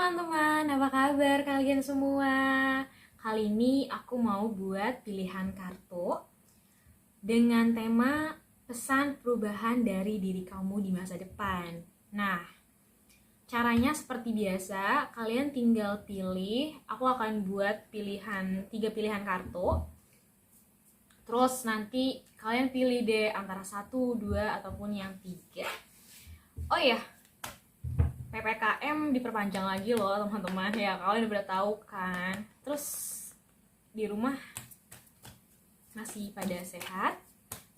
teman-teman, apa kabar kalian semua? Kali ini aku mau buat pilihan kartu dengan tema pesan perubahan dari diri kamu di masa depan. Nah, caranya seperti biasa, kalian tinggal pilih. Aku akan buat tiga pilihan kartu. Terus nanti kalian pilih deh antara 1, 2, ataupun yang 3. Oh ya, PPKM diperpanjang lagi loh teman-teman, ya kalian udah tahu kan. Terus di rumah masih pada sehat,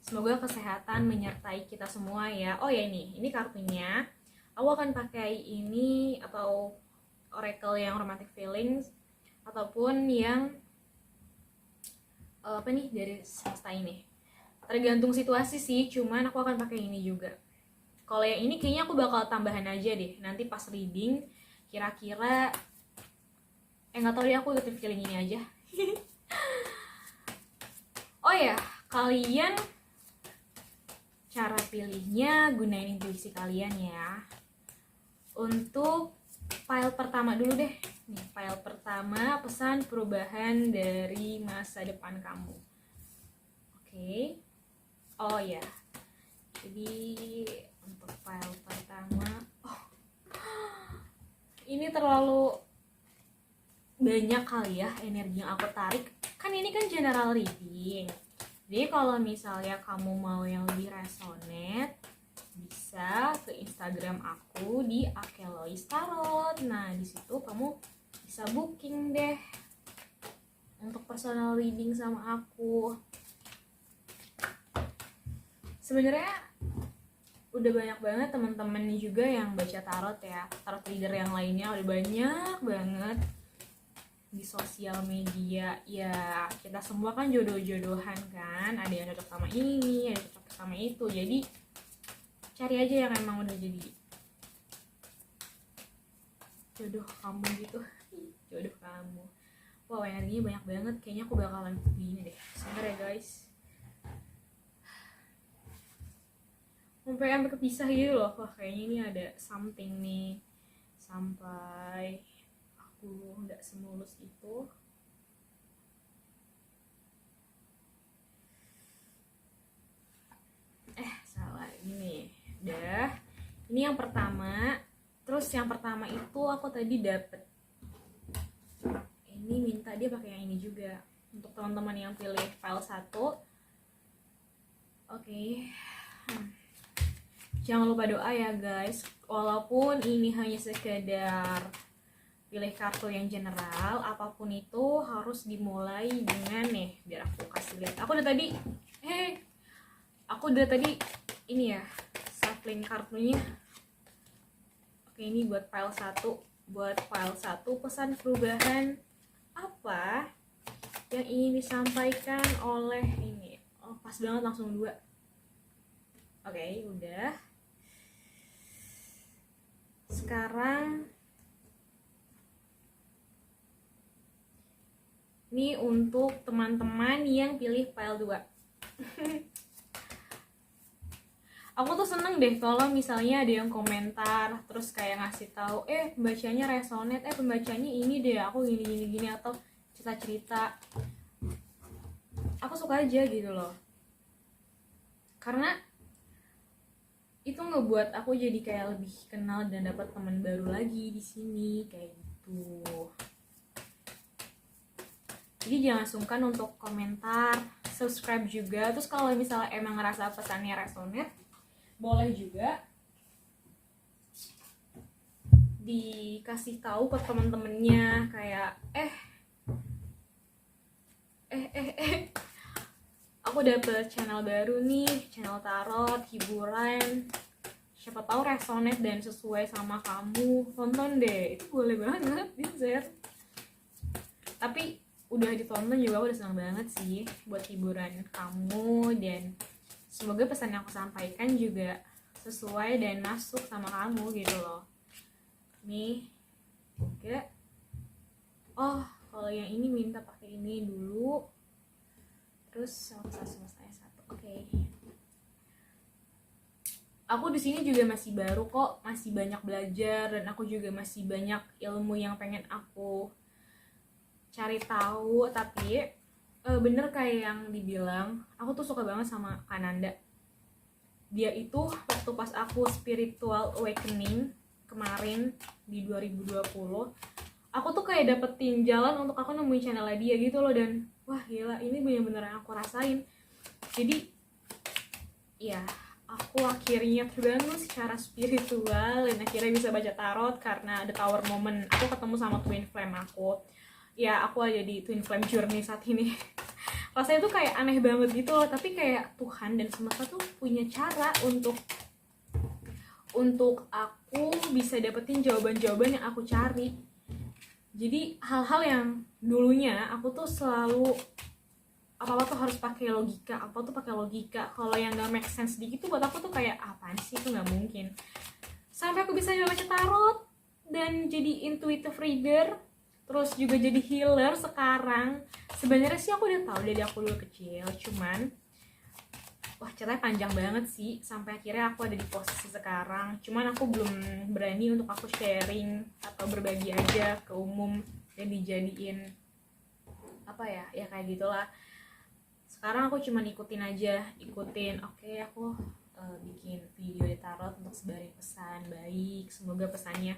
semoga kesehatan menyertai kita semua ya. Oh ya, ini kartunya. Aku akan pakai ini atau oracle yang romantic feelings ataupun yang apa nih dari semesta ini, tergantung situasi sih, cuman aku akan pakai ini juga. Kalau yang ini kayaknya aku bakal tambahan aja deh nanti pas reading, kira-kira nggak tahu deh, aku ikutin feeling ini aja. Oh ya, kalian cara pilihnya gunain intuisi kalian ya. Untuk file pertama dulu deh. Nih, file pertama pesan perubahan dari masa depan kamu. Oke. Oh ya. Jadi untuk file pertama, ini terlalu banyak kali ya energi yang aku tarik. Kan ini kan general reading. Jadi kalau misalnya kamu mau yang lebih resonate, bisa ke Instagram aku di Akelois Tarot. Nah, di situ kamu bisa booking deh untuk personal reading sama aku. Sebenarnya udah banyak banget teman-teman juga yang baca tarot ya. Tarot reader yang lainnya udah banyak banget di sosial media. Ya, kita semua kan jodoh-jodohan kan. Ada yang cocok sama ini, ada yang cocok sama itu. Jadi cari aja yang emang udah jadi jodoh kamu gitu. Jodoh kamu. Wow, energinya banyak banget. Kayaknya aku bakalan begini deh. Sabar ya guys. Sampai kepisah gitu loh. Wah, kayaknya ini ada something nih. Sampai aku nggak semulus itu. Salah ini. Udah. Ini yang pertama. Terus yang pertama itu aku tadi dapet. Ini minta dia pakai yang ini juga. Untuk teman-teman yang pilih file 1. Oke. Jangan lupa doa ya guys. Walaupun ini hanya sekedar pilih kartu yang general, apapun itu harus dimulai dengan nih, biar aku kasih lihat. Aku udah tadi ini ya, shuffling kartunya. Oke, ini buat file 1. Buat file 1 pesan perubahan apa yang ingin disampaikan oleh ini. Oh, pas banget langsung 2. Oke, udah. Sekarang ini untuk teman-teman yang pilih file 2. Aku tuh seneng deh kalau misalnya ada yang komentar terus kayak ngasih tahu, pembacanya resonate, pembacanya ini deh, aku gini atau cerita-cerita. Aku suka aja gitu loh. Karena itu ngebuat aku jadi kayak lebih kenal dan dapat teman baru lagi di sini kayak gitu. Jadi jangan sungkan untuk komentar, subscribe juga. Terus kalau misalnya emang ngerasa pesannya resonate, boleh juga dikasih tahu ke teman-temannya kayak aku dapet channel baru nih, channel tarot, hiburan, siapa tahu resonate dan sesuai sama kamu, tonton deh. Itu boleh banget di-share. Tapi udah ditonton juga aku udah senang banget sih buat hiburan kamu, dan semoga pesan yang aku sampaikan juga sesuai dan masuk sama kamu gitu loh. Nih, oke. Oh, kalau yang ini minta pakai ini dulu. Terus selesai 1. Oke. aku di sini juga masih baru kok, masih banyak belajar, dan aku juga masih banyak ilmu yang pengen aku cari tahu. Tapi bener kayak yang dibilang, aku tuh suka banget sama Kananda. Dia itu waktu pas aku spiritual awakening kemarin di 2020, aku tuh kayak dapetin jalan untuk aku nemuin channelnya dia gitu loh. Dan wah gila, ini bener-bener yang aku rasain. Jadi ya, aku akhirnya terbangun secara spiritual dan akhirnya bisa baca tarot karena ada Tower Moment. Aku ketemu sama twin flame aku. Ya, aku ada di twin flame journey saat ini. Rasanya tuh kayak aneh banget gitu loh, tapi kayak Tuhan dan semesta tuh punya cara untuk aku bisa dapetin jawaban-jawaban yang aku cari. Jadi hal-hal yang dulunya aku tuh selalu apa-apa tuh harus pakai logika, apa tuh pakai logika. Kalau yang nggak make sense dikit tuh buat aku tuh kayak apaan sih, itu nggak mungkin. Sampai aku bisa baca tarot dan jadi intuitive reader, terus juga jadi healer sekarang. Sebenarnya sih aku udah tahu dari aku dulu kecil, cuman wah ceritanya panjang banget sih sampai akhirnya aku ada di posisi sekarang. Cuman aku belum berani untuk aku sharing atau berbagi aja ke umum dan dijadiin apa ya, ya kayak gitulah. Sekarang aku cuma ikutin aja, oke, aku bikin video di tarot untuk sebarin pesan baik, semoga pesannya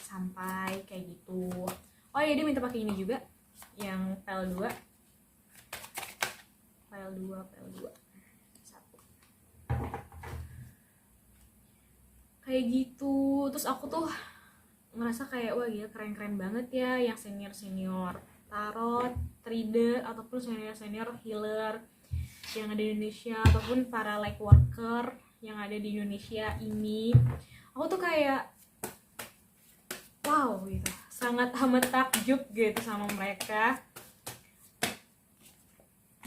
sampai kayak gitu. Oh iya, dia minta pakai ini juga, yang PL 2 satu kayak gitu. Terus aku tuh ngerasa kayak wah gila, keren-keren banget ya yang senior tarot trader ataupun senior healer yang ada di Indonesia, ataupun para light worker yang ada di Indonesia ini. Aku tuh kayak wow gitu, sangat amat takjub gitu sama mereka.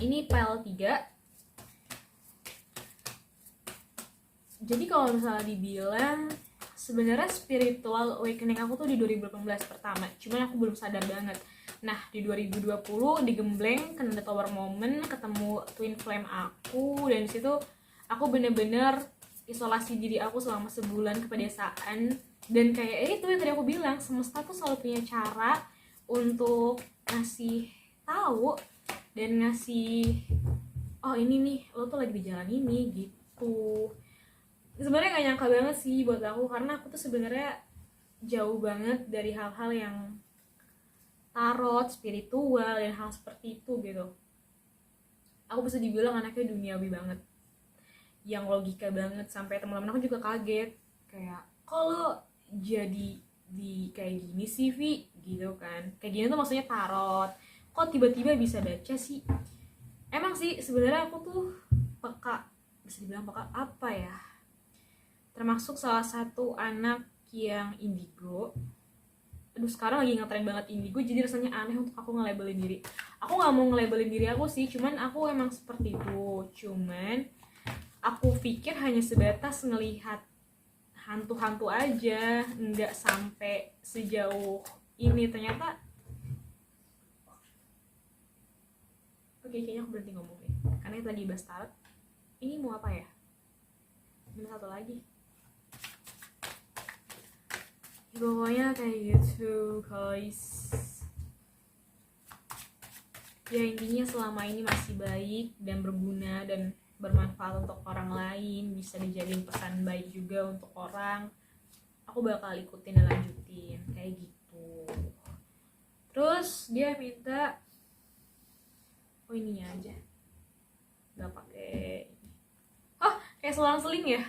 Ini PL 3. Jadi kalau misalnya dibilang sebenarnya spiritual awakening aku tuh di 2018 pertama, cuman aku belum sadar banget. Nah, di 2020 digembleng kena Tower Moment, ketemu twin flame aku, dan disitu aku bener-bener isolasi diri aku selama sebulan ke pedesaan. Dan kayak itu yang tadi aku bilang, semesta tuh selalu punya cara untuk ngasih tahu dan ngasih oh ini nih, lo tuh lagi di jalan ini gitu. Sebenarnya gak nyangka banget sih buat aku, karena aku tuh sebenarnya jauh banget dari hal-hal yang tarot, spiritual, dan hal seperti itu gitu. Aku bisa dibilang anaknya duniawi banget, yang logika banget, sampai teman-teman aku juga kaget kayak kalau jadi di kayak gini sih Vi gitu kan. Kayak gini tuh maksudnya tarot, kok tiba-tiba bisa baca sih. Emang sih sebenarnya aku tuh peka, bisa dibilang peka apa ya, termasuk salah satu anak yang indigo. Aduh, sekarang lagi ngetren banget indigo, jadi rasanya aneh untuk aku nge-labelin diri. Aku gak mau nge-labelin diri aku sih, cuman aku emang seperti itu. Cuman aku pikir hanya sebatas ngelihat hantu-hantu aja, nggak sampai sejauh ini. Ternyata oke, kayaknya aku berhenti ngomong deh, karena kita lagi bahas tarot. Ini mau apa ya? Ini satu lagi. Pokoknya kayak gitu guys. Ya intinya selama ini masih baik dan berguna dan bermanfaat untuk orang lain, bisa dijadiin pesan baik juga untuk orang, aku bakal ikutin dan lanjutin kayak gitu. Terus dia minta oh ininya aja, nggak pakai kayak selang-seling ya.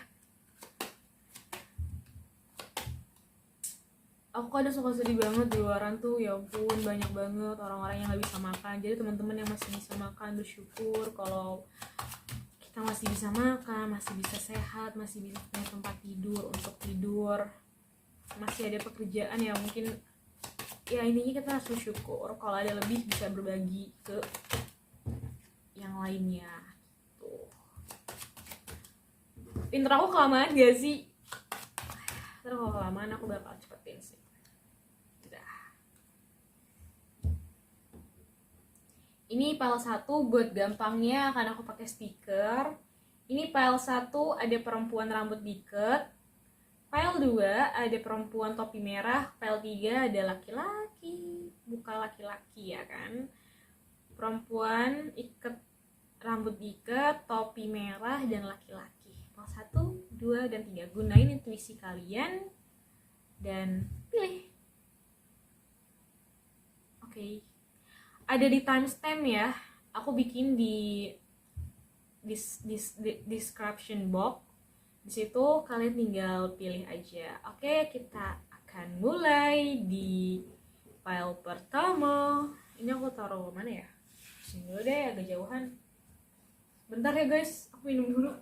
Aku kadang suka sedih banget di luaran tuh, ya ampun banyak banget orang-orang yang nggak bisa makan. Jadi teman-teman yang masih bisa makan bersyukur kalau kita masih bisa makan, masih bisa sehat, masih bisa punya tempat tidur untuk tidur, masih ada pekerjaan ya. Mungkin ya intinya kita harus bersyukur, kalau ada lebih bisa berbagi ke yang lainnya tuh. Pinter aku kelamaan gak sih? Terus kalau kelamaan aku bakal cepetin sih. Ini PL 1 buat gampangnya, karena aku pakai stiker. Ini file 1 ada perempuan rambut diikat. File 2 ada perempuan topi merah. File 3 ada laki-laki. Bukan laki-laki ya kan. Perempuan ikat, rambut diikat, topi merah, dan laki-laki. File 1, 2, dan 3. Gunain intuisi kalian dan pilih. Oke. Ada di timestamp ya. Aku bikin di description box. Di situ kalian tinggal pilih aja. Oke, kita akan mulai di file pertama. Ini aku taruh mana ya? Sini dulu deh, agak jauhan. Bentar ya guys, aku minum dulu.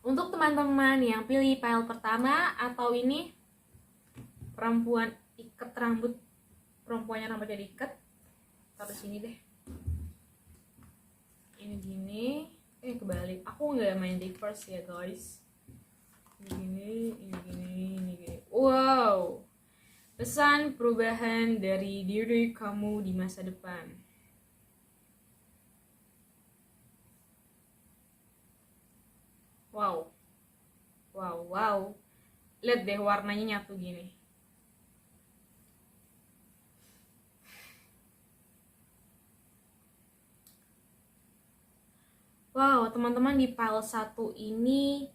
Untuk teman-teman yang pilih file pertama atau ini perempuan ikat rambut, perempuannya rambutnya diikat, taruh sini deh. Ini gini, kebalik. Aku nggak main reverse ya guys. Ini gini, ini gini, ini gini. Wow, pesan perubahan dari diri kamu di masa depan. Wow, wow, wow. Lihat deh warnanya nyatu gini. Wow, teman-teman di file 1 ini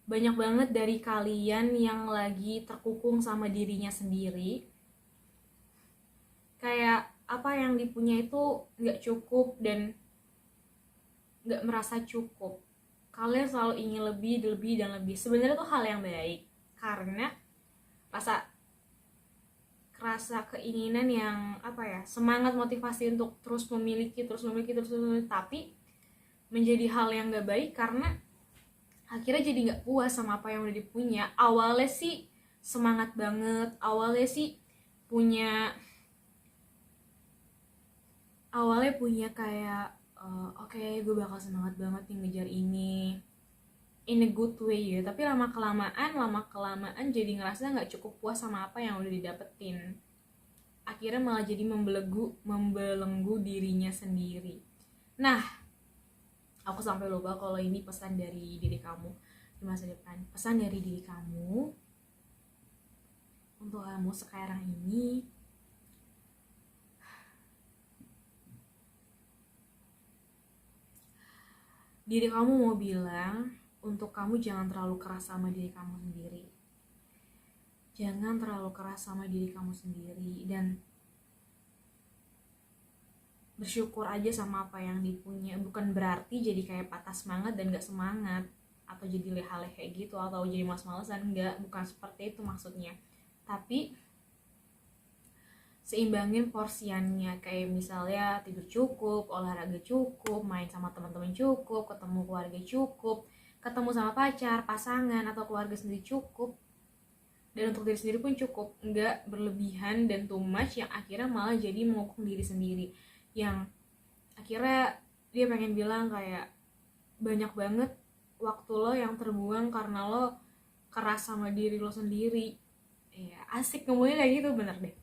banyak banget dari kalian yang lagi terkukung sama dirinya sendiri. Kayak apa yang dipunya itu nggak cukup dan nggak merasa cukup. Kalian selalu ingin lebih, lebih, dan lebih. Sebenarnya itu hal yang baik karena rasa keinginan yang apa ya, semangat motivasi untuk terus memiliki, tapi menjadi hal yang nggak baik karena akhirnya jadi nggak puas sama apa yang udah dipunya. Awalnya sih semangat banget, awalnya punya kayak oke, gue bakal semangat banget nih ngejar ini in a good way ya, tapi lama kelamaan jadi ngerasa nggak cukup puas sama apa yang udah didapetin. Akhirnya malah jadi membelenggu dirinya sendiri. Nah, aku sampai lupa kalau ini pesan dari diri kamu di masa depan. Pesan dari diri kamu untuk kamu sekarang ini. Diri kamu mau bilang untuk kamu jangan terlalu keras sama diri kamu sendiri. Jangan terlalu keras sama diri kamu sendiri dan bersyukur aja sama apa yang dipunya. Bukan berarti jadi kayak patah semangat dan gak semangat atau jadi leha-lehe gitu atau jadi males-malesan. Enggak, bukan seperti itu maksudnya. Tapi seimbangin porsiannya, kayak misalnya tidur cukup, olahraga cukup, main sama teman-teman cukup, ketemu keluarga cukup, ketemu sama pacar, pasangan, atau keluarga sendiri cukup, dan untuk diri sendiri pun cukup. Enggak berlebihan dan too much yang akhirnya malah jadi menghukum diri sendiri, yang akhirnya dia pengen bilang kayak banyak banget waktu lo yang terbuang karena lo keras sama diri lo sendiri. Ya asik ngomongnya kayak gitu, bener deh.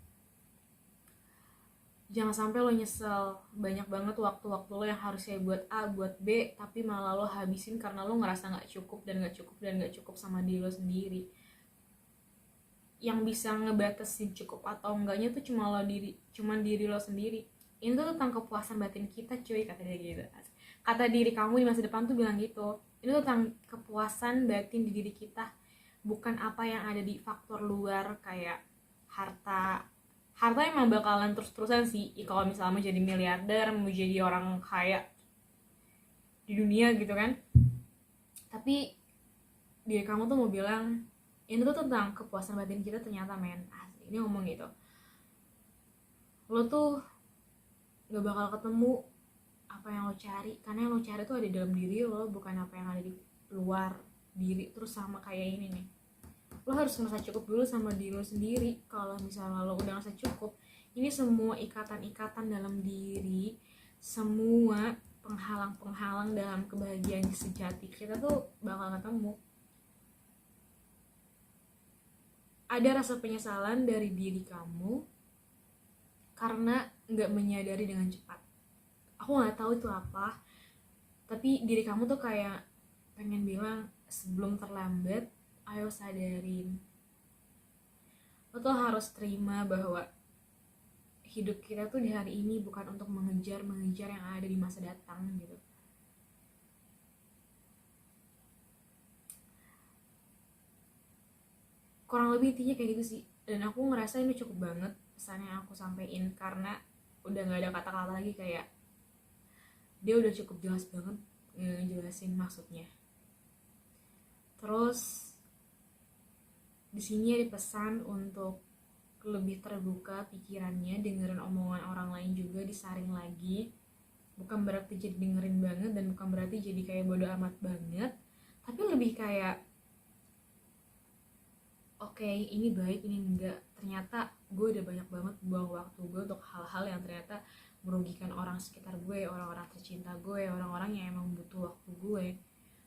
Jangan sampai lo nyesel, banyak banget waktu-waktu lo yang harusnya buat A, buat B, tapi malah lo habisin karena lo ngerasa gak cukup sama diri lo sendiri. Yang bisa ngebatasin cukup atau enggaknya tuh cuman diri lo sendiri. Ini tuh tentang kepuasan batin kita cuy, kata dia gitu. Kata diri kamu di masa depan tuh bilang gitu. Ini tuh tentang kepuasan batin di diri kita, bukan apa yang ada di faktor luar kayak harta emang bakalan terus-terusan sih. Kalau misalnya mau jadi miliarder, mau jadi orang kaya di dunia gitu kan. Tapi diri kamu tuh mau bilang ini tuh tentang kepuasan batin kita ternyata, men. Asli, ini ngomong gitu. Lo tuh gak bakal ketemu apa yang lo cari, karena yang lo cari tuh ada di dalam diri lo, bukan apa yang ada di luar diri. Terus sama kayak ini nih, lo harus ngerasa cukup dulu sama diri lo sendiri. Kalau misalnya lo udah ngerasa cukup, ini semua ikatan-ikatan dalam diri, semua penghalang-penghalang dalam kebahagiaan sejati kita tuh bakal ketemu. Ada rasa penyesalan dari diri kamu karena nggak menyadari dengan cepat. Aku nggak tahu itu apa, tapi diri kamu tuh kayak pengen bilang sebelum terlambat, ayo sadarin. Lo tuh harus terima bahwa hidup kita tuh di hari ini bukan untuk mengejar yang ada di masa datang gitu. Kurang lebih intinya kayak gitu sih. Dan aku ngerasa ini cukup banget pesan yang aku sampein, karena udah gak ada kata-kata lagi, kayak dia udah cukup jelas banget ngejelasin maksudnya. Terus di sini ada pesan untuk lebih terbuka pikirannya, dengerin omongan orang lain juga, disaring lagi. Bukan berarti jadi dengerin banget, dan bukan berarti jadi kayak bodo amat banget, tapi lebih kayak oke, ini baik, ini enggak. Ternyata gue udah banyak banget buang waktu gue untuk hal-hal yang ternyata merugikan orang sekitar gue, orang-orang tercinta gue, orang-orang yang emang butuh waktu gue.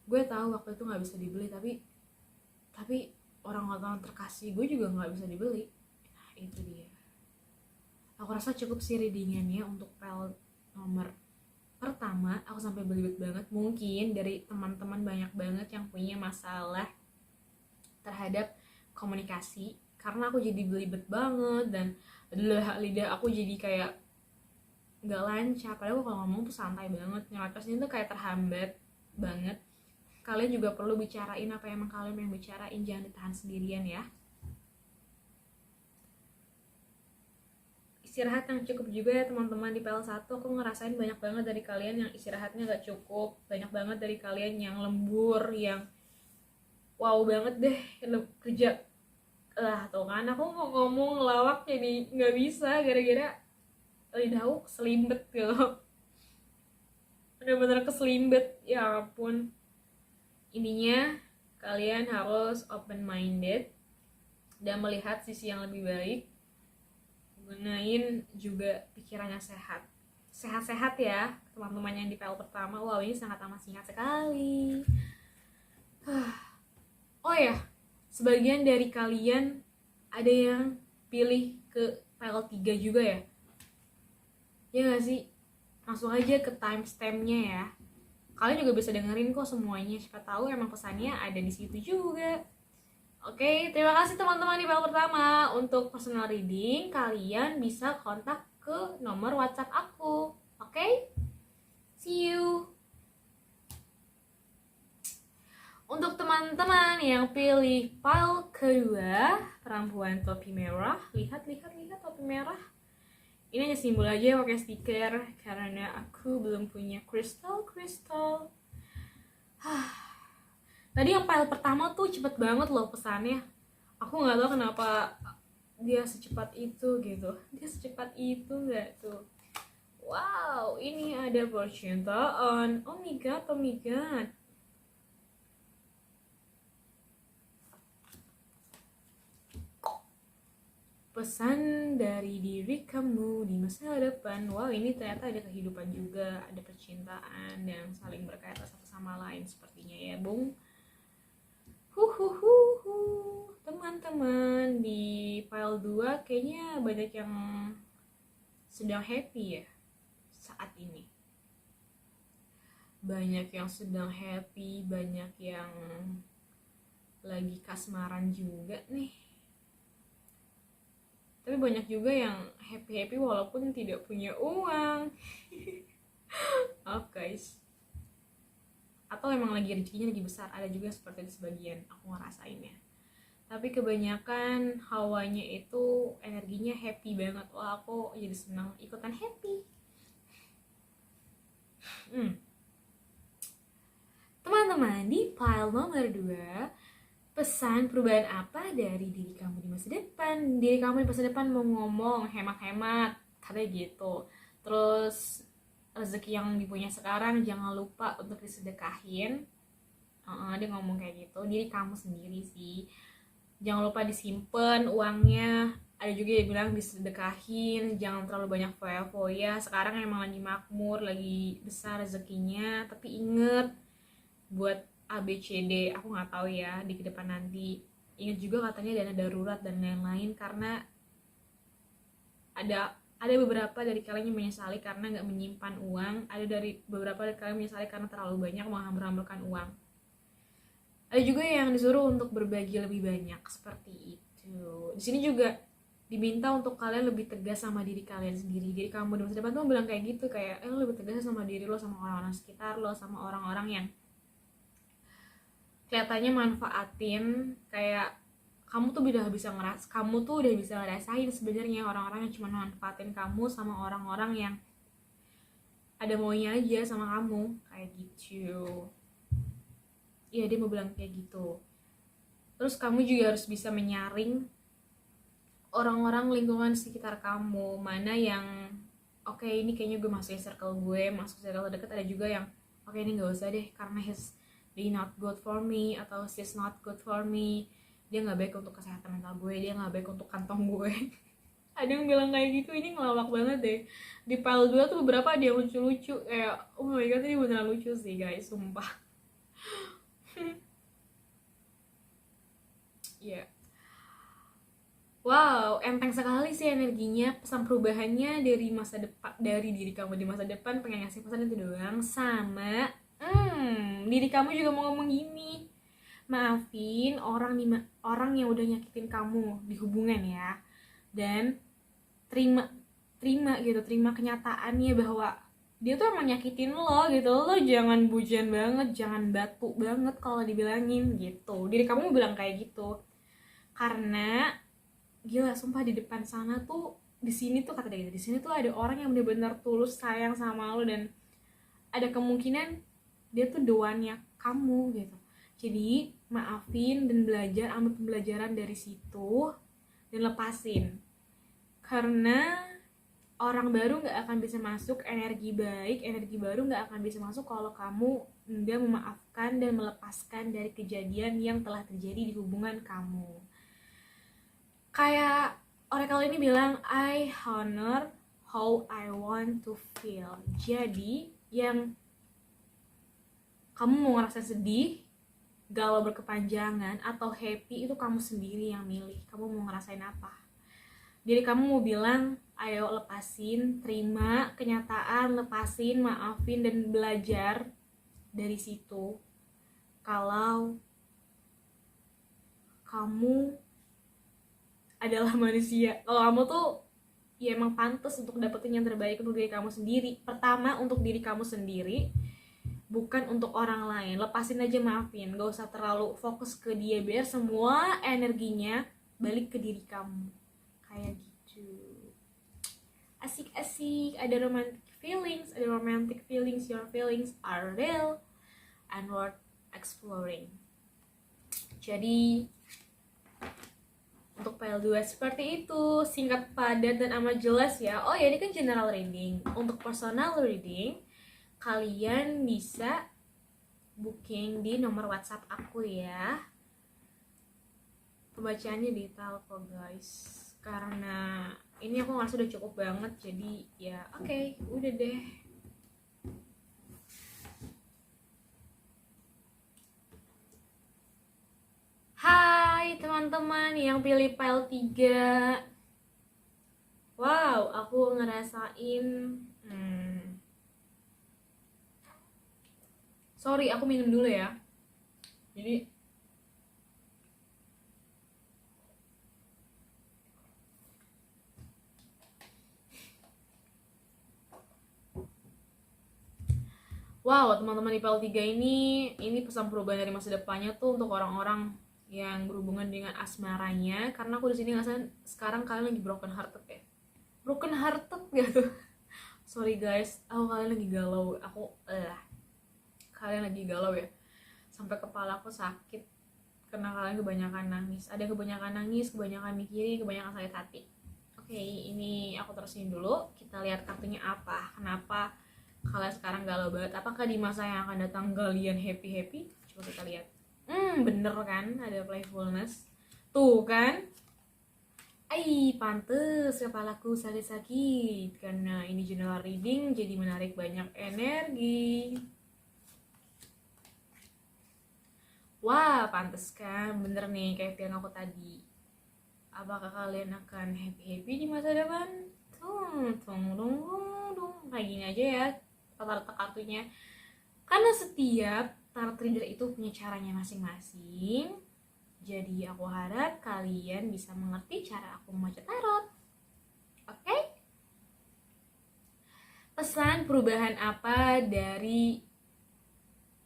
Gue tahu waktu itu nggak bisa dibeli, tapi orang-orang terkasih gue juga nggak bisa dibeli. Nah, itu dia. Aku rasa cukup sih readingannya untuk pel nomor pertama. Aku sampai belibet banget. Mungkin dari teman-teman banyak banget yang punya masalah terhadap komunikasi, karena aku jadi belibet banget dan lidah aku jadi kayak nggak lancar. Padahal kalau ngomong tuh santai banget, nyelotosnya tuh kayak terhambat banget. Kalian juga perlu bicarain apa yang emang kalian yang bicarain, jangan ditahan sendirian ya. Istirahat yang cukup juga ya teman-teman. Di PL1 aku ngerasain banyak banget dari kalian yang istirahatnya gak cukup, banyak banget dari kalian yang lembur, yang wow banget deh kerja. Tuh kan aku mau ngomong ngelawak jadi nggak bisa gara-gara lidah aku keselimbet gitu. Bener-bener keselimbet, ya ampun. Intinya kalian harus open minded dan melihat sisi yang lebih baik, gunain juga pikiran yang sehat-sehat ya teman-teman yang di PL pertama. Wow, ini sangat amat singkat sekali. Oh ya, sebagian dari kalian ada yang pilih ke PL 3 juga ya? Ya gak sih? Langsung aja ke timestampnya ya. Kalian juga bisa dengerin kok semuanya, siapa tahu emang pesannya ada di situ juga. Oke, terima kasih teman-teman di PL pertama. Untuk personal reading, kalian bisa kontak ke nomor WhatsApp aku. Oke? See you. Untuk teman-teman yang pilih file kedua, perempuan topi merah, lihat topi merah. Ini hanya simbol aja pakai stiker karena aku belum punya kristal. Tadi yang file pertama tuh cepet banget loh pesannya. Aku nggak tahu kenapa dia secepat itu gitu. Dia secepat itu nggak tuh? Wow, ini ada percintaan. Oh my god. Pesan dari diri kamu di masa depan. Wow, ini ternyata ada kehidupan juga, ada percintaan dan saling berkaitan satu sama lain sepertinya ya, Bung. Teman-teman di file 2 kayaknya banyak yang sedang happy ya saat ini. Banyak yang sedang happy, banyak yang lagi kasmaran juga nih. Tapi banyak juga yang happy walaupun tidak punya uang. Maaf guys. Atau emang lagi rezekinya lagi besar, ada juga seperti itu sebagian, aku ngerasainnya. Tapi kebanyakan hawanya itu energinya happy banget. Wah, aku jadi senang ikutan happy. Teman-teman, di file nomor 2, pesan perubahan apa dari diri kamu di masa depan? Diri kamu di masa depan mau ngomong hemat-hemat, katanya gitu. Terus rezeki yang dipunya sekarang jangan lupa untuk disedekahin. Dia ngomong kayak gitu. Diri kamu sendiri sih. Jangan lupa disimpan uangnya. Ada juga yang bilang disedekahin, jangan terlalu banyak foya-foya. Sekarang emang lagi makmur, lagi besar rezekinya, tapi inget buat ABCD, aku nggak tahu ya di kedepan nanti. Ingat juga katanya dana darurat dan lain-lain, karena ada beberapa dari kalian yang menyesali karena nggak menyimpan uang, ada dari beberapa dari kalian menyesali karena terlalu banyak menghambur-hamburkan uang. Ada juga yang disuruh untuk berbagi lebih banyak seperti itu. Di sini juga diminta untuk kalian lebih tegas sama diri kalian sendiri. Jadi kamu di masa depan tuh bilang kayak gitu, kayak lo lebih tegas sama diri lo, sama orang-orang sekitar lo, sama orang-orang yang kelihatannya manfaatin. Kayak kamu tuh udah bisa ngerasain sebenarnya orang-orang yang cuma manfaatin kamu, sama orang-orang yang ada maunya aja sama kamu, kayak gitu. Iya, dia mau bilang kayak gitu. Terus kamu juga harus bisa menyaring orang-orang lingkungan sekitar kamu, mana yang oke, ini kayaknya gue masuk circle dekat. Ada juga yang oke, ini nggak usah deh karena they not good for me, atau she's not good for me, dia nggak baik untuk kesehatan mental gue, dia nggak baik untuk kantong gue. Ada yang bilang kayak gitu, ini ngelawak banget deh. Di file 2 tuh beberapa ada yang lucu-lucu, kayak oh my god, ini beneran lucu sih guys, sumpah. Ya, yeah. Wow, enteng sekali sih energinya. Pesan perubahannya dari masa depan, dari diri kamu di masa depan pengen ngasih pesan itu doang. Sama diri kamu juga mau ngomong gini, maafin orang yang udah nyakitin kamu di hubungan ya, dan terima terima kenyataannya bahwa dia tuh emang nyakitin lo gitu. Lo jangan bujan banget, jangan batu banget kalau dibilangin gitu. Diri kamu bilang kayak gitu karena gila, sumpah di depan sana tuh, di sini tuh kata dia gitu, di sini tuh ada orang yang benar-benar tulus sayang sama lo, dan ada kemungkinan dia tuh doannya kamu gitu. Jadi maafin dan ambil pembelajaran dari situ dan lepasin, karena orang baru nggak akan bisa masuk, energi baru nggak akan bisa masuk kalau kamu nggak memaafkan dan melepaskan dari kejadian yang telah terjadi di hubungan kamu. Kayak Oracle ini bilang, I honor how I want to feel. Jadi yang kamu mau ngerasa sedih, galau berkepanjangan, atau happy, itu kamu sendiri yang milih. Kamu mau ngerasain apa. Jadi kamu mau bilang, ayo lepasin, terima kenyataan, lepasin, maafin, dan belajar dari situ. Kalau kamu adalah manusia, kalau kamu tuh ya emang pantas untuk dapetin yang terbaik untuk diri kamu sendiri. Pertama untuk diri kamu sendiri, bukan untuk orang lain. Lepasin aja, maafin, gak usah terlalu fokus ke dia, biar semua energinya balik ke diri kamu, kayak gitu. Asik-asik, ada romantic feelings, your feelings are real and worth exploring. Jadi untuk file 2 seperti itu, singkat, padat, dan amat jelas ya. Oh ya, ini kan general reading. Untuk personal reading, kalian bisa booking di nomor WhatsApp aku ya. Pembacaannya detail kok guys, karena ini aku ngerasa udah cukup banget. Jadi ya oke, udah deh. Hai teman-teman yang pilih file 3. Wow, aku ngerasain sorry, aku minum dulu ya. Jadi wow, teman-teman di file 3 ini pesan perubahan dari masa depannya tuh untuk orang-orang yang berhubungan dengan asmaranya. Karena aku di sini ngerasain sekarang kalian lagi broken hearted gitu. Sorry guys, kalian lagi galau. Kalian lagi galau ya, sampai kepala aku sakit karena kalian kebanyakan nangis. Ada kebanyakan nangis, kebanyakan mikirin, kebanyakan sakit hati. Oke, ini aku terusin dulu. Kita lihat kartunya apa. Kenapa kalian sekarang galau banget? Apakah di masa yang akan datang kalian happy? Coba kita lihat. Bener kan, ada playfulness. Tuh kan? Pantes kepalaku sakit-sakit karena ini general reading jadi menarik banyak energi. Wah, pantes kan? Bener nih kayak yang aku tadi. Apakah kalian akan happy-happy di masa depan? Kayak gini aja ya tata kartunya. Karena setiap tarot reader itu punya caranya masing-masing. Jadi aku harap kalian bisa mengerti cara aku membaca tarot. Oke? Pesan perubahan apa dari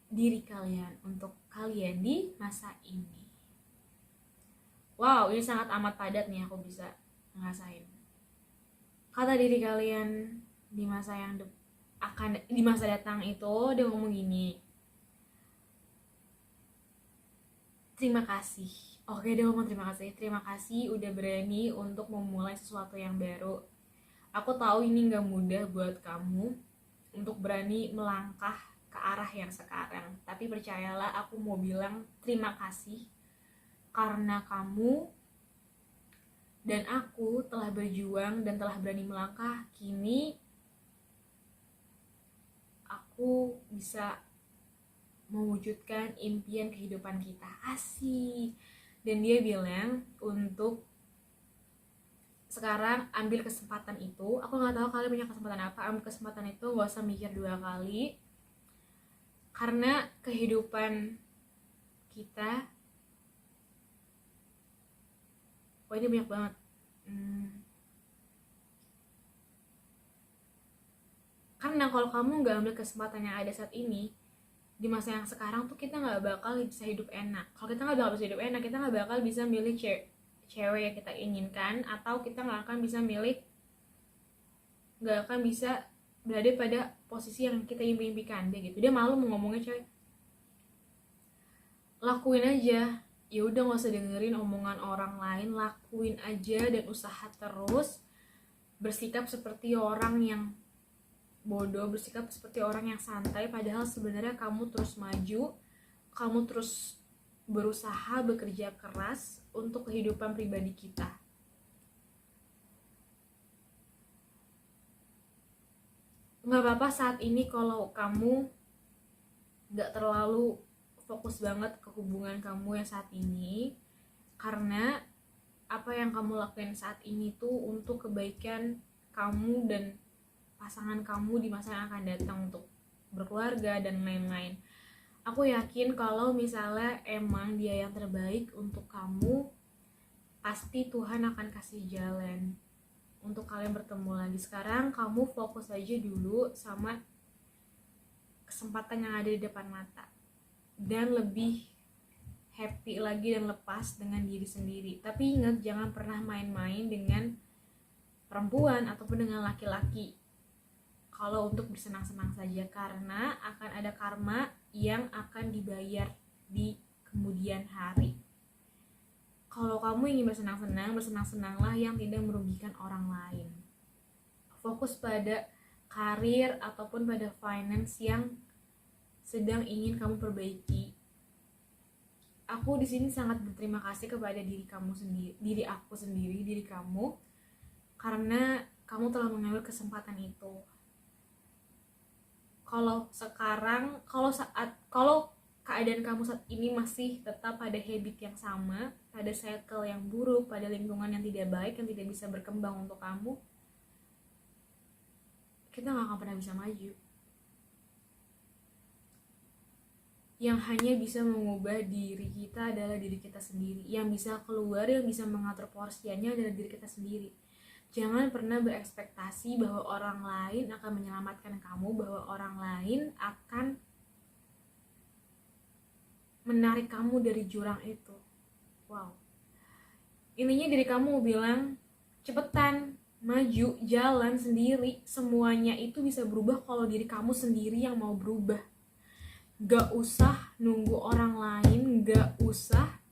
diri kalian untuk kalian di masa ini? Wow, ini sangat amat padat nih, aku bisa ngerasain. Kata diri kalian di masa yang di masa datang itu dia ngomong gini. Terima kasih. Oke, dia ngomong terima kasih. Terima kasih udah berani untuk memulai sesuatu yang baru. Aku tahu ini gak mudah buat kamu untuk berani melangkah ke arah yang sekarang. Tapi percayalah, aku mau bilang terima kasih karena kamu dan aku telah berjuang dan telah berani melangkah. Kini aku bisa mewujudkan impian kehidupan kita. Asik. Dan dia bilang untuk sekarang ambil kesempatan itu. Aku gak tahu kalian punya kesempatan apa. Ambil kesempatan itu, gak usah mikir 2 kali. Karena kehidupan kita ini banyak banget. Karena kalau kamu gak ambil kesempatan yang ada saat ini, di masa yang sekarang tuh kita nggak bakal bisa hidup enak. Kalau kita nggak bakal bisa hidup enak, kita nggak bakal bisa milih cewek yang kita inginkan, atau kita nggak akan bisa berada pada posisi yang kita impikan dia gitu. Dia malu mau ngomongnya cewek. Lakuin aja. Ya udah, nggak usah dengerin omongan orang lain, lakuin aja dan usaha terus. Bersikap seperti orang yang bodoh, bersikap seperti orang yang santai, padahal sebenarnya kamu terus maju, kamu terus berusaha bekerja keras untuk kehidupan pribadi kita. Nggak apa-apa saat ini kalau kamu nggak terlalu fokus banget ke hubungan kamu yang saat ini, karena apa yang kamu lakuin saat ini tuh untuk kebaikan kamu dan pasangan kamu di masa yang akan datang, untuk berkeluarga dan lain-lain. Aku yakin kalau misalnya emang dia yang terbaik untuk kamu, pasti Tuhan akan kasih jalan untuk kalian bertemu lagi. Sekarang kamu fokus aja dulu sama kesempatan yang ada di depan mata, dan lebih happy lagi dan lepas dengan diri sendiri. Tapi ingat, jangan pernah main-main dengan perempuan ataupun dengan laki-laki kalau untuk bersenang-senang saja, karena akan ada karma yang akan dibayar di kemudian hari. Kalau kamu ingin bersenang-senang, bersenang-senanglah yang tidak merugikan orang lain. Fokus pada karir ataupun pada finance yang sedang ingin kamu perbaiki. Aku di sini sangat berterima kasih kepada diri kamu sendiri, diri kamu, karena kamu telah mengambil kesempatan itu. Kalau keadaan kamu saat ini masih tetap pada habit yang sama, pada circle yang buruk, pada lingkungan yang tidak baik, yang tidak bisa berkembang untuk kamu, kita gak akan pernah bisa maju. Yang hanya bisa mengubah diri kita adalah diri kita sendiri. Yang bisa keluar, yang bisa mengatur porsiannya adalah diri kita sendiri. Jangan pernah berekspektasi bahwa orang lain akan menyelamatkan kamu, bahwa orang lain akan menarik kamu dari jurang itu. Wow. Intinya diri kamu bilang, cepetan, maju, jalan sendiri. Semuanya itu bisa berubah kalau diri kamu sendiri yang mau berubah. Gak usah nunggu orang lain, gak usah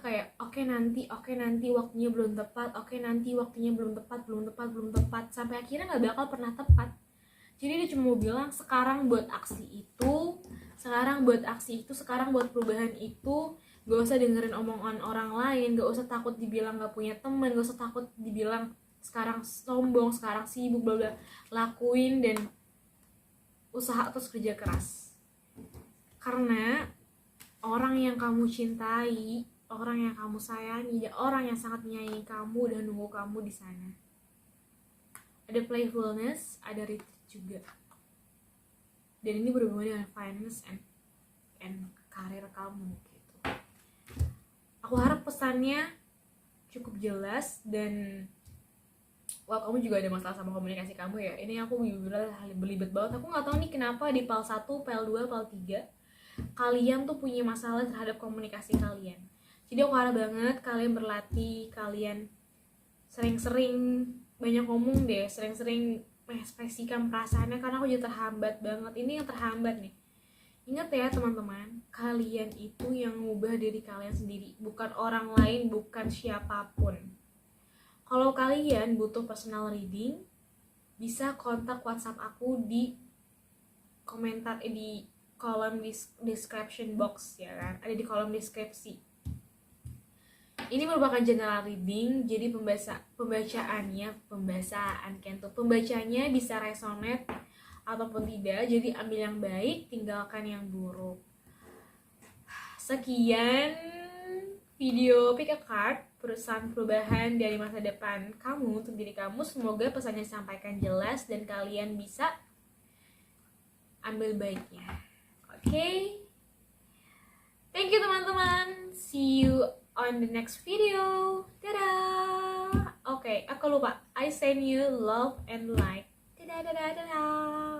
kayak oke nanti waktunya belum tepat, sampai akhirnya nggak bakal pernah tepat. Jadi dia cuma mau bilang sekarang buat aksi itu, Sekarang buat aksi itu, sekarang buat perubahan itu. Gak usah dengerin omongan orang lain, gak usah takut dibilang gak punya teman, gak usah takut dibilang sekarang sombong, sekarang sibuk, bla bla. Lakuin dan usaha terus, kerja keras. Karena orang yang kamu cintai, orang yang kamu sayangi, dan orang yang sangat menyayangi kamu udah nunggu kamu di sana. Ada playfulness, ada retreat juga. Dan ini berhubungan dengan finance and karir kamu gitu. Aku harap pesannya cukup jelas dan kamu juga ada masalah sama komunikasi kamu ya. Ini aku bener-bener belibet banget. Aku nggak tahu nih kenapa di PAL 1, PAL 2, PAL 3 kalian tuh punya masalah terhadap komunikasi kalian. Jadi aku harap banget kalian berlatih, kalian sering-sering banyak ngomong deh, sering-sering mengekspresikan perasaannya, karena aku juga terhambat banget. Ini yang terhambat nih. Ingat ya teman-teman, kalian itu yang mengubah diri kalian sendiri, bukan orang lain, bukan siapapun. Kalau kalian butuh personal reading, bisa kontak WhatsApp aku di komentar di kolom description box ya kan, ada di kolom deskripsi. Ini merupakan general reading, jadi pembacanya bisa resonate ataupun tidak, jadi ambil yang baik, tinggalkan yang buruk. Sekian video Pick a Card, perubahan dari masa depan kamu untuk diri kamu. Semoga pesannya disampaikan jelas dan kalian bisa ambil baiknya. Oke? Thank you teman-teman. See you on the next video. Dadah. Oke, aku lupa. I send you love and light. Dadah, dadah, dadah.